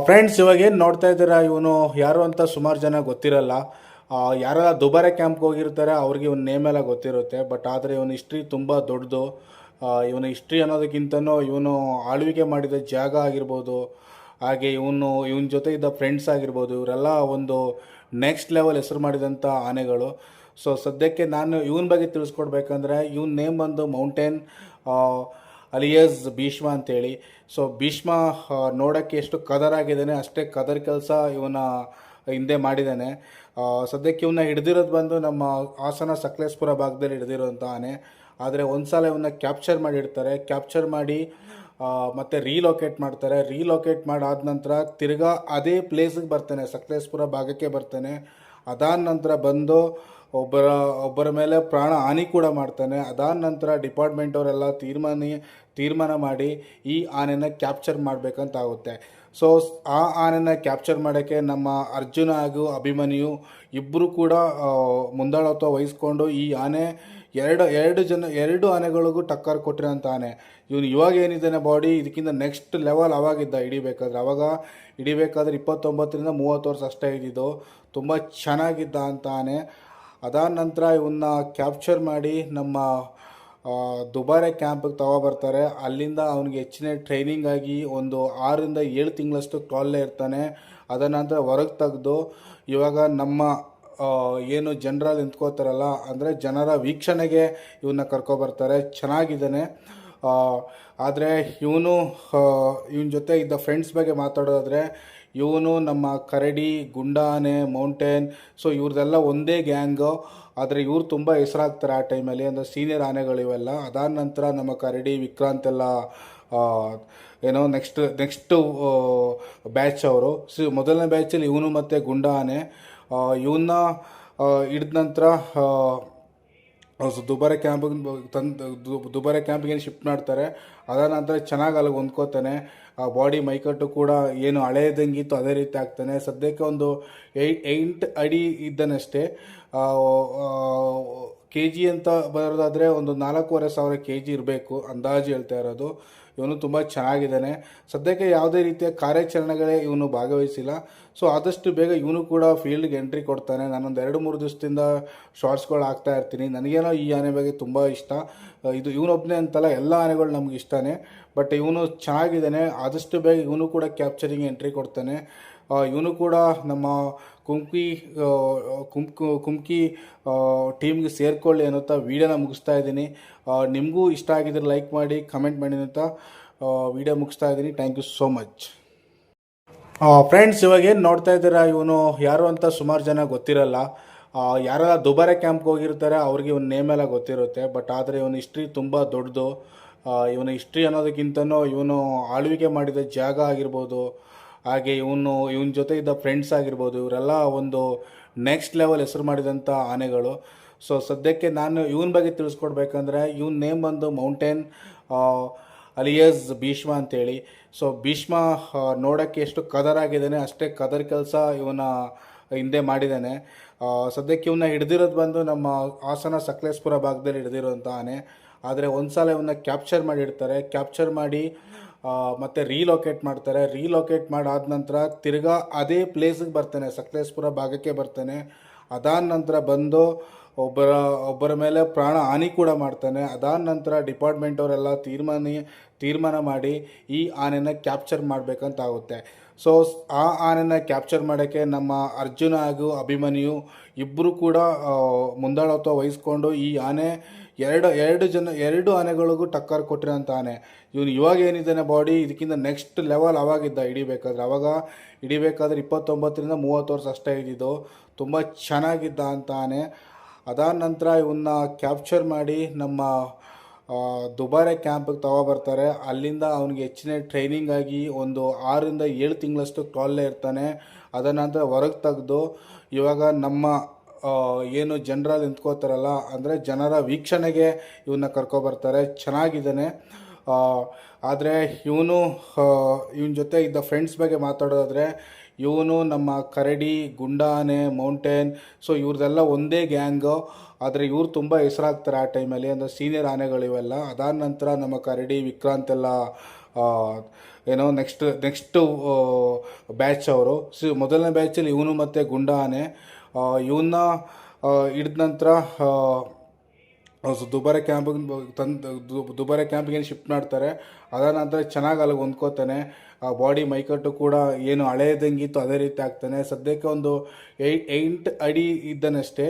Friends, ಇವಾಗ ಏನು ನೋಡ್ತಾ ಇದ್ದೀರಾ, ಇವನು ಯಾರು ಅಂತ ಸುಮಾರು ಜನ ಗೊತ್ತಿರಲ್ಲ. ಯಾರೆಲ್ಲ ದುಬಾರೆ ಕ್ಯಾಂಪ್ಗೆ ಹೋಗಿರ್ತಾರೆ ಅವ್ರಿಗೆ ಇವನ ನೇಮ್ ಎಲ್ಲ ಗೊತ್ತಿರುತ್ತೆ. ಬಟ್ ಆದರೆ ಇವನ ಹಿಸ್ಟ್ರಿ ತುಂಬ ದೊಡ್ಡದು. ಇವನ ಹಿಸ್ಟ್ರಿ ಅನ್ನೋದಕ್ಕಿಂತನೂ ಇವನು ಆಳ್ವಿಕೆ ಮಾಡಿದ ಜಾಗ ಆಗಿರ್ಬೋದು, ಹಾಗೆ ಇವನ ಜೊತೆ ಇದ್ದ ಫ್ರೆಂಡ್ಸ್ ಆಗಿರ್ಬೋದು, ಇವರೆಲ್ಲ ಒಂದು ನೆಕ್ಸ್ಟ್ ಲೆವೆಲ್ ಹೆಸರು ಮಾಡಿದಂಥ ಆನೆಗಳು. ಸೊ ಸದ್ಯಕ್ಕೆ ನಾನು ಇವನ ಬಗ್ಗೆ ತಿಳಿಸ್ಕೊಡ್ಬೇಕಂದ್ರೆ, ಇವನ ನೇಮ್ ಬಂದು ಮೌಂಟೇನ್ ಅಲಿಯಸ್ ಭೀಷ್ಮ ಅಂತೇಳಿ. ಸೊ ಭೀಷ್ಮ ನೋಡೋಕ್ಕೆ ಎಷ್ಟು ಕದರಾಗಿದ್ದಾನೆ, ಅಷ್ಟೇ ಕದರ್ ಕೆಲಸ ಇವನ ಹಿಂದೆ ಮಾಡಿದ್ದಾನೆ. ಸದ್ಯಕ್ಕೆ ಇವನ್ನ ಹಿಡ್ದಿರೋದು ಬಂದು ನಮ್ಮ ಹಾಸನ ಸಕಲೇಶ್ಪುರ ಭಾಗದಲ್ಲಿ ಹಿಡ್ದಿರೋಂಥ ಆನೆ. ಆದರೆ ಒಂದು ಸಲ ಇವನ್ನ ಕ್ಯಾಪ್ಚರ್ ಮಾಡಿರ್ತಾರೆ. ಕ್ಯಾಪ್ಚರ್ ಮಾಡಿ ಮತ್ತು ರೀಲೊಕೇಟ್ ಮಾಡ್ತಾರೆ. ರೀಲೊಕೇಟ್ ಮಾಡಾದ ನಂತರ ತಿರ್ಗಾ ಅದೇ ಪ್ಲೇಸಿಗೆ ಬರ್ತಾನೆ, ಸಕಲೇಶ್ಪುರ ಭಾಗಕ್ಕೆ ಬರ್ತಾನೆ. ಅದಾದ ನಂತರ ಬಂದು ಒಬ್ಬರ ಮೇಲೆ ಪ್ರಾಣ ಹಾನಿ ಕೂಡ ಮಾಡ್ತಾನೆ. ಅದಾದ ನಂತರ ಡಿಪಾರ್ಟ್ಮೆಂಟ್ ಅವರೆಲ್ಲ ತೀರ್ಮಾನ ಮಾಡಿ ಈ ಆನೆನ ಕ್ಯಾಪ್ಚರ್ ಮಾಡಬೇಕಂತ ಆಗುತ್ತೆ. ಸೊ ಆ ಆನೆನ ಕ್ಯಾಪ್ಚರ್ ಮಾಡೋಕ್ಕೆ ನಮ್ಮ ಅರ್ಜುನ ಹಾಗೂ ಅಭಿಮನ್ಯು ಇಬ್ಬರು ಕೂಡ ಮುಂದಾಳತ್ವ ವಹಿಸ್ಕೊಂಡು ಈ ಆನೆ ಎರಡು ಆನೆಗಳಿಗೂ ಟಕ್ಕರ್ ಕೊಟ್ಟಿರೋಂಥ ಆನೆ. ಇವನು ಇವಾಗ ಏನಿದ್ದಾನೆ ಬಾಡಿ, ಇದಕ್ಕಿಂತ ನೆಕ್ಸ್ಟ್ ಲೆವೆಲ್ ಅವಾಗಿದ್ದ ಹಿಡಿಬೇಕಾದ್ರೆ 29ರಿಂದ 30 ವರ್ಷ ಅಷ್ಟೇ ಇದ್ದಿದ್ದು. ತುಂಬ ಚೆನ್ನಾಗಿದ್ದ ಅಂತ ಆನೆ. ಅದಾದ ನಂತರ ಇವನ್ನ ಕ್ಯಾಪ್ಚರ್ ಮಾಡಿ ನಮ್ಮ ದುಬಾರೆ ಕ್ಯಾಂಪಿಗೆ ತಗೊಬರ್ತಾರೆ. ಅಲ್ಲಿಂದ ಅವನಿಗೆ ಹೆಚ್ಚಿನ ಟ್ರೈನಿಂಗ್ ಆಗಿ ಒಂದು 6ರಿಂದ 7 ತಿಂಗಳಷ್ಟು ಕಾಲೇ ಇರ್ತಾನೆ. ಅದರ ನಂತರ ಹೊರಗೆ ತೆಗೆದು ಇವಾಗ ನಮ್ಮ ಏನು ಜನರಲ್ಲಿ ನಿಂತ್ಕೋತಾರಲ್ಲ, ಅಂದರೆ ಜನರ ವೀಕ್ಷಣೆಗೆ ಇವನ್ನ ಕರ್ಕೊಬರ್ತಾರೆ. ಚೆನ್ನಾಗಿದ್ದಾನೆ. ಆದರೆ ಇವನ ಜೊತೆ ಇದ್ದ ಫ್ರೆಂಡ್ಸ್ ಬಗ್ಗೆ ಮಾತಾಡೋದಾದರೆ, ಇವನು ನಮ್ಮ ಕರಡಿ, ಗುಂಡಾನೆ, ಮೌಂಟೇನ್, ಸೊ ಇವ್ರದ್ದೆಲ್ಲ ಒಂದೇ ಗ್ಯಾಂಗು. ಆದರೆ ಇವ್ರು ತುಂಬ ಹೆಸರಾಗ್ತಾರೆ ಆ ಟೈಮಲ್ಲಿ, ಅಂದರೆ ಸೀನಿಯರ್ ಆನೆಗಳು ಇವೆಲ್ಲ. ಅದಾದ ನಂತರ ನಮ್ಮ ಕರಡಿ, ವಿಕ್ರಾಂತ್ ಎಲ್ಲ ಏನೋ ನೆಕ್ಸ್ಟು ಬ್ಯಾಚ್ ಅವರು. ಸೊ ಮೊದಲನೇ ಬ್ಯಾಚಲ್ಲಿ ಇವನು ಮತ್ತು ಗುಂಡ ಆನೆ. ಇವನ್ನ ಹಿಡಿದ ನಂತರ ದುಬಾರೆ ಕ್ಯಾಂಪಿಗೆ ಶಿಫ್ಟ್ ಮಾಡ್ತಾರೆ. ಅದಾದ ನಂತರ ಚೆನ್ನಾಗಿ ಅಲ್ಲಿಗೆ ಹೊಂದ್ಕೋತಾನೆ. ಆ ಬಾಡಿ ಮೈಕಟ್ಟು ಕೂಡ ಏನು ಹಳೆಯದಂಗಿತ್ತು ಅದೇ ರೀತಿ ಆಗ್ತಾನೆ. ಸದ್ಯಕ್ಕೆ ಒಂದು 8 ಅಡಿ ಇದ್ದಾನಷ್ಟೇ. ಕೆ ಜಿ ಅಂತ ಬರೋದಾದರೆ ಒಂದು 4,500 kg ಇರಬೇಕು ಅಂದಾಜು ಹೇಳ್ತಾ ಇರೋದು. ಇವನು ತುಂಬ ಚೆನ್ನಾಗಿದ್ದಾನೆ. ಸದ್ಯಕ್ಕೆ ಯಾವುದೇ ರೀತಿಯ ಕಾರ್ಯಾಚರಣೆಗಳೇ ಇವನು ಭಾಗವಹಿಸಿಲ್ಲ. ಸೊ ಆದಷ್ಟು ಬೇಗ ಇವನು ಕೂಡ ಫೀಲ್ಡ್ಗೆ ಎಂಟ್ರಿ ಕೊಡ್ತಾನೆ. ನಾನೊಂದು 2-3 ದಿವಸದಿಂದ ಶಾರ್ಟ್ಸ್ಗಳು ಹಾಕ್ತಾ ಇರ್ತೀನಿ. ನನಗೇನೋ ಈ ಆನೆ ಬಗ್ಗೆ ತುಂಬ ಇಷ್ಟ. ಇವನೊಬ್ಬನೇ ಅಂತಲ್ಲ, ಎಲ್ಲ ಆನೆಗಳು ನಮ್ಗೆ ಇಷ್ಟನೇ. ಬಟ್ ಇವನು ಚೆನ್ನಾಗಿದ್ದಾನೆ. ಆದಷ್ಟು ಬೇಗ ಇವನು ಕೂಡ ಕ್ಯಾಪ್ಚರಿಂಗ್ ಎಂಟ್ರಿ ಕೊಡ್ತಾನೆ. ಇವನು ಕೂಡ ನಮ್ಮ ಕುಮ್ಕಿ ಟೀಮ್ಗೆ ಸೇರಿಕೊಳ್ಳಿ ಅನ್ನೋಂಥ ವೀಡಿಯೋನ ಮುಗಿಸ್ತಾ ಇದ್ದೀನಿ. ನಿಮಗೂ ಇಷ್ಟ ಆಗಿದ್ರೆ ಲೈಕ್ ಮಾಡಿ, ಕಮೆಂಟ್ ಮಾಡಿ ಅಂತ ವೀಡಿಯೋ ಮುಗಿಸ್ತಾ ಇದ್ದೀನಿ. Thank you so much. Friends, ಇವಾಗ ಏನು ನೋಡ್ತಾ ಇದ್ದೀರಾ, ಇವನು ಯಾರು ಅಂತ ಸುಮಾರು ಜನ ಗೊತ್ತಿರಲ್ಲ. ಯಾರೆಲ್ಲ ದುಬಾರೆ ಕ್ಯಾಂಪ್ಗೆ ಹೋಗಿರ್ತಾರೆ ಅವ್ರಿಗೆ ಇವನ ನೇಮ್ ಎಲ್ಲ ಗೊತ್ತಿರುತ್ತೆ. ಬಟ್ ಆದರೆ ಇವನ ಹಿಸ್ಟ್ರಿ ತುಂಬ ದೊಡ್ಡದು. ಇವನ ಹಿಸ್ಟ್ರಿ ಅನ್ನೋದಕ್ಕಿಂತನೂ ಇವನು ಆಳ್ವಿಕೆ ಮಾಡಿದ ಜಾಗ ಆಗಿರ್ಬೋದು, ಹಾಗೆ ಇವನ ಜೊತೆ ಇದ್ದ ಫ್ರೆಂಡ್ಸ್ ಆಗಿರ್ಬೋದು, ಇವರೆಲ್ಲ ಒಂದು ನೆಕ್ಸ್ಟ್ ಲೆವೆಲ್ ಹೆಸರು ಮಾಡಿದಂಥ ಆನೆಗಳು. ಸೊ ಸದ್ಯಕ್ಕೆ ನಾನು ಇವನ ಬಗ್ಗೆ ತಿಳಿಸ್ಕೊಡ್ಬೇಕಂದ್ರೆ, ಇವನ ನೇಮ್ ಬಂದು ಮೌಂಟೇನ್ ಅಲಿಯಸ್ ಭೀಷ್ಮ ಅಂತೇಳಿ. ಸೊ ಭೀಷ್ಮ ನೋಡೋಕ್ಕೆ ಎಷ್ಟು ಕದರಾಗಿದ್ದಾನೆ, ಅಷ್ಟೇ ಕದರ್ ಕೆಲಸ ಇವನ ಹಿಂದೆ ಮಾಡಿದ್ದಾನೆ. ಸದ್ಯಕ್ಕೆ ಇವನ್ನ ಹಿಡ್ದಿರೋದು ಬಂದು ನಮ್ಮ ಹಾಸನ ಸಕಲೇಶ್ಪುರ ಭಾಗದಲ್ಲಿ ಹಿಡ್ದಿರೋಂಥ ಆನೆ. ಆದರೆ ಒಂದು ಸಲ ಇವನ್ನ ಕ್ಯಾಪ್ಚರ್ ಮಾಡಿರ್ತಾರೆ. ಕ್ಯಾಪ್ಚರ್ ಮಾಡಿ ಮತ್ತು ರೀಲೊಕೇಟ್ ಮಾಡ್ತಾರೆ. ರೀಲೊಕೇಟ್ ಮಾಡಾದ ನಂತರ ತಿರ್ಗಾ ಅದೇ ಪ್ಲೇಸಿಗೆ ಬರ್ತಾನೆ, ಸಕಲೇಶ್ಪುರ ಭಾಗಕ್ಕೆ ಬರ್ತಾನೆ. ಅದಾದ ನಂತರ ಬಂದು ಒಬ್ಬರ ಮೇಲೆ ಪ್ರಾಣ ಹಾನಿ ಕೂಡ ಮಾಡ್ತಾನೆ. ಅದಾದ ನಂತರ ಡಿಪಾರ್ಟ್ಮೆಂಟ್ ಅವರೆಲ್ಲ ತೀರ್ಮಾನ ಮಾಡಿ ಈ ಆನೆನ ಕ್ಯಾಪ್ಚರ್ ಮಾಡಬೇಕಂತ ಆಗುತ್ತೆ. ಸೊ ಆ ಆನೆನ ಕ್ಯಾಪ್ಚರ್ ಮಾಡೋಕ್ಕೆ ನಮ್ಮ ಅರ್ಜುನ ಹಾಗೂ ಅಭಿಮನ್ಯು ಇಬ್ಬರು ಕೂಡ ಮುಂದಾಳತ್ವ ವಹಿಸ್ಕೊಂಡು ಈ ಆನೆ ಎರಡು ಆನೆಗಳಿಗೂ ಟಕ್ಕರ್ ಕೊಟ್ಟಿರೋಂಥ ಆನೆ. ಇವನು ಇವಾಗ ಏನಿದ್ದಾನೆ ಬಾಡಿ, ಇದಕ್ಕಿಂತ ನೆಕ್ಸ್ಟ್ ಲೆವೆಲ್ ಅವಾಗಿದ್ದ ಹಿಡಿಬೇಕಾದ್ರೆ 29ರಿಂದ 30 ವರ್ಷ ಅಷ್ಟೇ ಇದ್ದಿದ್ದು. ತುಂಬ ಚೆನ್ನಾಗಿದ್ದ ಅಂತ ಆನೆ. ಅದಾದ ನಂತರ ಇವನ್ನ ಕ್ಯಾಪ್ಚರ್ ಮಾಡಿ ನಮ್ಮ ದುಬಾರೆ ಕ್ಯಾಂಪಿಗೆ ತಗೊಬರ್ತಾರೆ. ಅಲ್ಲಿಂದ ಅವನಿಗೆ ಹೆಚ್ಚಿನ ಟ್ರೈನಿಂಗ್ ಆಗಿ ಒಂದು 6ರಿಂದ 7 ತಿಂಗಳಷ್ಟು ಕಾಲೇ ಇರ್ತಾನೆ. ಅದರ ನಂತರ ಹೊರಗೆ ತೆಗೆದು ಇವಾಗ ನಮ್ಮ ಏನು ಜನರಲ್ಲಿ ನಿಂತ್ಕೋತಾರಲ್ಲ, ಅಂದರೆ ಜನರ ವೀಕ್ಷಣೆಗೆ ಇವನ್ನ ಕರ್ಕೊಬರ್ತಾರೆ. ಚೆನ್ನಾಗಿದ್ದಾನೆ. ಆದರೆ ಇವನ ಜೊತೆ ಇದ್ದ ಫ್ರೆಂಡ್ಸ್ ಬಗ್ಗೆ ಮಾತಾಡೋದಾದರೆ, ಇವನು ನಮ್ಮ ಕರಡಿ, ಗುಂಡಾನೆ, ಮೌಂಟೇನ್, ಸೊ ಇವ್ರದ್ದೆಲ್ಲ ಒಂದೇ ಗ್ಯಾಂಗು. ಆದರೆ ಇವ್ರು ತುಂಬ ಹೆಸರಾಗ್ತಾರೆ ಆ ಟೈಮಲ್ಲಿ, ಅಂದರೆ ಸೀನಿಯರ್ ಆನೆಗಳು ಇವೆಲ್ಲ. ಅದಾದ ನಂತರ ನಮ್ಮ ಕರಡಿ, ವಿಕ್ರಾಂತ್ ಎಲ್ಲ ಏನೋ ನೆಕ್ಸ್ಟು ಬ್ಯಾಚ್ ಅವರು. ಮೊದಲನೇ ಬ್ಯಾಚಲ್ಲಿ ಇವನು ಮತ್ತು ಗುಂಡ ಆನೆ ಇವನ್ನ ಹಿಡಿದ ನಂತರ ದುಬಾರೆ ಕ್ಯಾಂಪಿಗೆ ದುಬಾರೆ ಕ್ಯಾಂಪಿಗೆ ಏನು ಶಿಫ್ಟ್ ಮಾಡ್ತಾರೆ. ಅದಾದ ನಂತರ ಚೆನ್ನಾಗಿ ಅಲ್ಲಿಗೆ ಹೊಂದ್ಕೋತಾನೆ. ಬಾಡಿ ಮೈಕಟ್ಟು ಕೂಡ ಏನು ಹಳೆಯದಂಗಿತ್ತು ಅದೇ ರೀತಿ ಆಗ್ತಾನೆ. ಸದ್ಯಕ್ಕೆ ಒಂದು 8 ಅಡಿ ಇದ್ದಾನಷ್ಟೇ.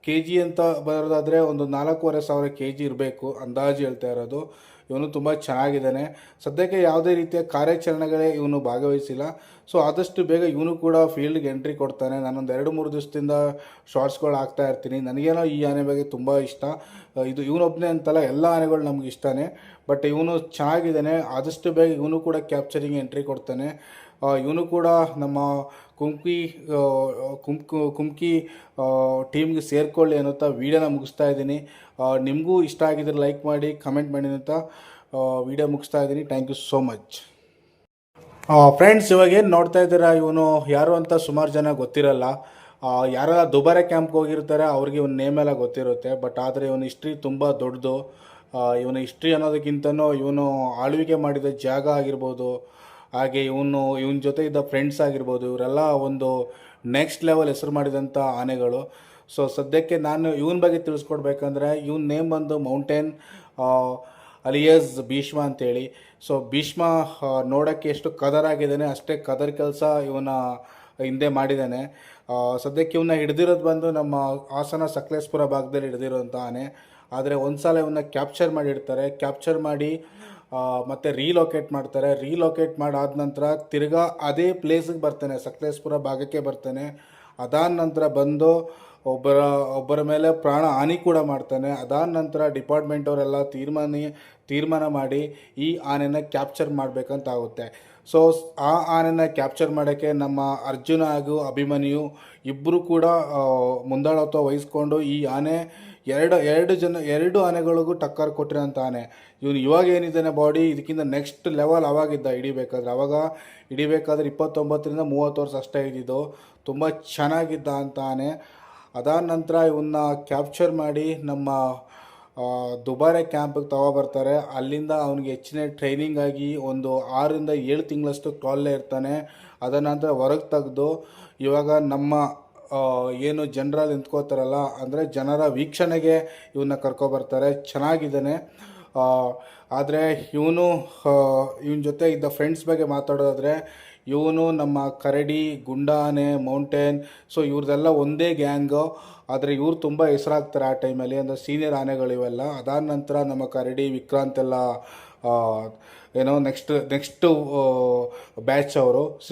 ಕೆ ಜಿ ಅಂತ ಬರೋದಾದರೆ ಒಂದು 4,500 ಕೆ ಜಿ ಇರಬೇಕು ಅಂದಾಜು ಹೇಳ್ತಾ ಇರೋದು. ಇವನು ತುಂಬ ಚೆನ್ನಾಗಿದ್ದಾನೆ. ಸದ್ಯಕ್ಕೆ ಯಾವುದೇ ರೀತಿಯ ಕಾರ್ಯಾಚರಣೆಗಳೇ ಇವನು ಭಾಗವಹಿಸಿಲ್ಲ. ಸೊ ಆದಷ್ಟು ಬೇಗ ಇವನು ಕೂಡ ಫೀಲ್ಡ್ಗೆ ಎಂಟ್ರಿ ಕೊಡ್ತಾನೆ. ನಾನೊಂದು 2-3 ದಿವಸದಿಂದ ಶಾರ್ಟ್ಸ್ಗಳು ಹಾಕ್ತಾ ಇರ್ತೀನಿ. ನನಗೇನೋ ಈ ಆನೆ ಬಗ್ಗೆ ತುಂಬ ಇಷ್ಟ. ಇದು ಇವನೊಬ್ಬನೇ ಅಂತಲ್ಲ, ಎಲ್ಲ ಆನೆಗಳು ನಮ್ಗೆ ಇಷ್ಟನೇ. ಬಟ್ ಇವನು ಚೆನ್ನಾಗಿದ್ದಾನೆ. ಆದಷ್ಟು ಬೇಗ ಇವನು ಕೂಡ ಕ್ಯಾಪ್ಚರಿಂಗ್ ಎಂಟ್ರಿ ಕೊಡ್ತಾನೆ. ಇವನು ಕೂಡ ನಮ್ಮ ಕುಮ್ಕಿ ಟೀಮ್ಗೆ ಸೇರಿಕೊಳ್ಳಿ ಅನ್ನೋಂಥ ವೀಡಿಯೋನ ಮುಗಿಸ್ತಾ ಇದ್ದೀನಿ. ನಿಮಗೂ ಇಷ್ಟ ಆಗಿದ್ರೆ ಲೈಕ್ ಮಾಡಿ, ಕಮೆಂಟ್ ಮಾಡಿ ಅಂತ ವೀಡಿಯೋ ಮುಗಿಸ್ತಾ ಇದ್ದೀನಿ. Thank you so much. Friends, ಇವಾಗ ಏನು ನೋಡ್ತಾ ಇದ್ದೀರಾ, ಇವನು ಯಾರು ಅಂತ ಸುಮಾರು ಜನ ಗೊತ್ತಿರಲ್ಲ. ಯಾರೆಲ್ಲ ದುಬಾರೆ ಕ್ಯಾಂಪ್ಗೆ ಹೋಗಿರ್ತಾರೆ ಅವ್ರಿಗೆ ಇವನ ನೇಮೆಲ್ಲ ಗೊತ್ತಿರುತ್ತೆ. ಬಟ್ ಆದರೆ ಇವನ ಹಿಸ್ಟ್ರಿ ತುಂಬ ದೊಡ್ಡದು. ಇವನ ಹಿಸ್ಟ್ರಿ ಅನ್ನೋದಕ್ಕಿಂತನೂ ಇವನು ಆಳ್ವಿಕೆ ಮಾಡಿದ ಜಾಗ ಆಗಿರ್ಬೋದು, ಹಾಗೆ ಇವನ ಜೊತೆ ಇದ್ದ ಫ್ರೆಂಡ್ಸ್ ಆಗಿರ್ಬೋದು, ಇವರೆಲ್ಲ ಒಂದು ನೆಕ್ಸ್ಟ್ ಲೆವೆಲ್ ಹೆಸರು ಮಾಡಿದಂಥ ಆನೆಗಳು. ಸೊ ಸದ್ಯಕ್ಕೆ ನಾನು ಇವನ ಬಗ್ಗೆ ತಿಳಿಸ್ಕೊಡ್ಬೇಕಂದ್ರೆ ಇವನ ನೇಮ್ ಬಂದು ಮೌಂಟೇನ್ ಅಲಿಯಸ್ ಭೀಷ್ಮ ಅಂತೇಳಿ. ಸೊ ಭೀಷ್ಮ ನೋಡೋಕ್ಕೆ ಎಷ್ಟು ಕದರಾಗಿದ್ದಾನೆ ಅಷ್ಟೇ ಕದರ್ ಕೆಲಸ ಇವನ ಹಿಂದೆ ಮಾಡಿದ್ದಾನೆ. ಸದ್ಯಕ್ಕೆ ಇವನ್ನ ಹಿಡ್ದಿರೋದು ಬಂದು ನಮ್ಮ ಹಾಸನ ಸಕಲೇಶಪುರ ಭಾಗದಲ್ಲಿ ಹಿಡ್ದಿರೋಂಥ ಆನೆ. ಆದರೆ ಒಂದು ಸಲ ಇವನ್ನ ಕ್ಯಾಪ್ಚರ್ ಮಾಡಿರ್ತಾರೆ. ಕ್ಯಾಪ್ಚರ್ ಮಾಡಿ ಮತ್ತು ರೀಲೊಕೇಟ್ ಮಾಡ್ತಾರೆ. ರೀಲೊಕೇಟ್ ಮಾಡಾದ ನಂತರ ತಿರ್ಗಾ ಅದೇ ಪ್ಲೇಸಿಗೆ ಬರ್ತಾನೆ, ಸಕಲೇಶಪುರ ಭಾಗಕ್ಕೆ ಬರ್ತಾನೆ. ಅದಾದ ನಂತರ ಬಂದು ಒಬ್ಬರ ಮೇಲೆ ಪ್ರಾಣ ಹಾನಿ ಕೂಡ ಮಾಡ್ತಾನೆ. ಅದಾದ ನಂತರ ಡಿಪಾರ್ಟ್ಮೆಂಟ್ ಅವರೆಲ್ಲ ತೀರ್ಮಾನ ಮಾಡಿ ಈ ಆನೆನ ಕ್ಯಾಪ್ಚರ್ ಮಾಡಬೇಕಂತ ಆಗುತ್ತೆ. ಸೊ ಆ ಆನೆನ ಕ್ಯಾಪ್ಚರ್ ಮಾಡೋಕ್ಕೆ ನಮ್ಮ ಅರ್ಜುನ ಹಾಗೂ ಅಭಿಮನ್ಯು ಇಬ್ಬರು ಕೂಡ ಮುಂದಾಳತ್ವ ವಹಿಸ್ಕೊಂಡು ಈ ಆನೆ ಎರಡು ಆನೆಗಳಿಗೂ ಟಕ್ಕರ್ ಕೊಟ್ಟಿರೋಂಥ ಆನೆ. ಇವನು ಇವಾಗ ಏನಿದ್ದಾನೆ ಬಾಡಿ, ಇದಕ್ಕಿಂತ ನೆಕ್ಸ್ಟ್ ಲೆವೆಲ್ ಅವಾಗಿದ್ದ ಅವಾಗ ಹಿಡಿಬೇಕಾದ್ರೆ 29ರಿಂದ 30 ವರ್ಷ ಅಷ್ಟೇ ಇದ್ದಿದ್ದು. ತುಂಬ ಚೆನ್ನಾಗಿದ್ದ ಅಂತ ಆನೆ. ಅದಾದ ನಂತರ ಇವನ್ನ ಕ್ಯಾಪ್ಚರ್ ಮಾಡಿ ನಮ್ಮ ದುಬಾರೆ ಕ್ಯಾಂಪಿಗೆ ತಗೊಬರ್ತಾರೆ. ಅಲ್ಲಿಂದ ಅವನಿಗೆ ಹೆಚ್ಚಿನ ಟ್ರೈನಿಂಗ್ ಆಗಿ ಒಂದು 6ರಿಂದ 7 ತಿಂಗಳಷ್ಟು ಕಾಲೇ ಇರ್ತಾನೆ. ಅದರ ನಂತರ ಹೊರಗೆ ತೆಗೆದು ಇವಾಗ ನಮ್ಮ ಏನು ಜನರಲ್ಲಿ ನಿಂತ್ಕೋತಾರಲ್ಲ, ಅಂದರೆ ಜನರ ವೀಕ್ಷಣೆಗೆ ಇವನ್ನ ಕರ್ಕೊಬರ್ತಾರೆ. ಚೆನ್ನಾಗಿದ್ದಾನೆ. ಆದರೆ ಇವನ ಜೊತೆ ಇದ್ದ ಫ್ರೆಂಡ್ಸ್ ಬಗ್ಗೆ ಮಾತಾಡೋದಾದರೆ, ಇವನು ನಮ್ಮ ಕರಡಿ, ಗುಂಡ ಆನೆ, ಮೌಂಟೇನ್, ಸೊ ಇವ್ರದ್ದೆಲ್ಲ ಒಂದೇ ಗ್ಯಾಂಗು. ಆದರೆ ಇವ್ರು ತುಂಬ ಹೆಸರಾಗ್ತಾರೆ ಆ ಟೈಮಲ್ಲಿ, ಅಂದರೆ ಸೀನಿಯರ್ ಆನೆಗಳು ಇವೆಲ್ಲ. ಅದಾದ ನಂತರ ನಮ್ಮ ಕರಡಿ, ವಿಕ್ರಾಂತ್ ಎಲ್ಲ ಏನೋ ನೆಕ್ಸ್ಟು ಬ್ಯಾಚ್ ಅವರು.